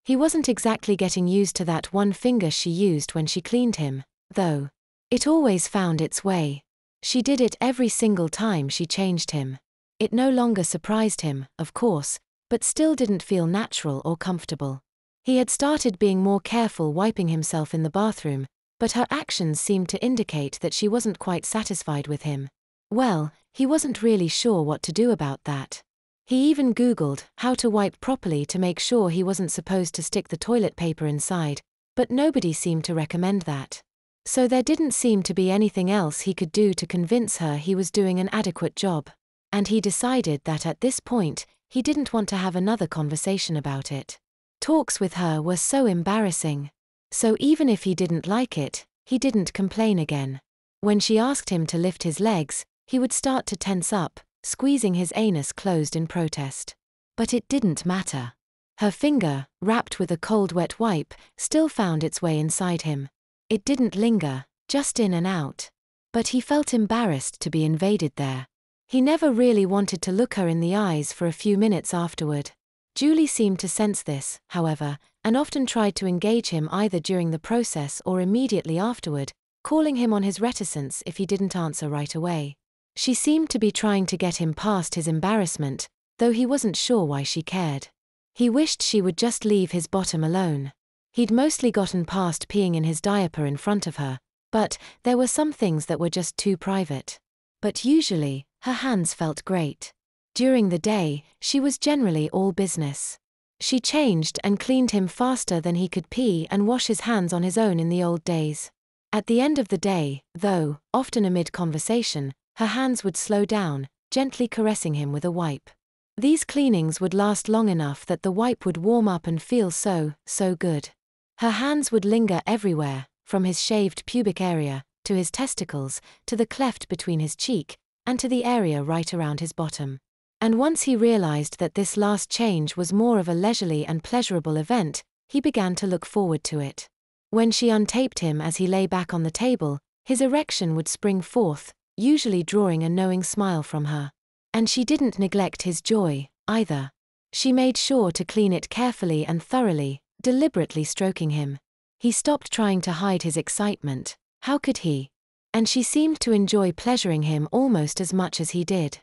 He wasn't exactly getting used to that one finger she used when she cleaned him, though. It always found its way. She did it every single time she changed him. It no longer surprised him, of course, but still didn't feel natural or comfortable. He had started being more careful wiping himself in the bathroom, but her actions seemed to indicate that she wasn't quite satisfied with him. Well, he wasn't really sure what to do about that. He even Googled how to wipe properly to make sure he wasn't supposed to stick the toilet paper inside, but nobody seemed to recommend that. So there didn't seem to be anything else he could do to convince her he was doing an adequate job. And he decided that at this point, he didn't want to have another conversation about it. Talks with her were so embarrassing. So even if he didn't like it, he didn't complain again. When she asked him to lift his legs, he would start to tense up, squeezing his anus closed in protest. But it didn't matter. Her finger, wrapped with a cold wet wipe, still found its way inside him. It didn't linger, just in and out. But he felt embarrassed to be invaded there. He never really wanted to look her in the eyes for a few minutes afterward. Julie seemed to sense this, however, and often tried to engage him either during the process or immediately afterward, calling him on his reticence if he didn't answer right away. She seemed to be trying to get him past his embarrassment, though he wasn't sure why she cared. He wished she would just leave his bottom alone. He'd mostly gotten past peeing in his diaper in front of her, but there were some things that were just too private. But usually, her hands felt great. During the day, she was generally all business. She changed and cleaned him faster than he could pee and wash his hands on his own in the old days. At the end of the day, though, often amid conversation, her hands would slow down, gently caressing him with a wipe. These cleanings would last long enough that the wipe would warm up and feel so good. Her hands would linger everywhere, from his shaved pubic area, to his testicles, to the cleft between his cheek, and to the area right around his bottom. And once he realized that this last change was more of a leisurely and pleasurable event, he began to look forward to it. When she untaped him as he lay back on the table, his erection would spring forth, usually drawing a knowing smile from her. And she didn't neglect his joy, either. She made sure to clean it carefully and thoroughly, deliberately stroking him. He stopped trying to hide his excitement. How could he? And she seemed to enjoy pleasuring him almost as much as he did.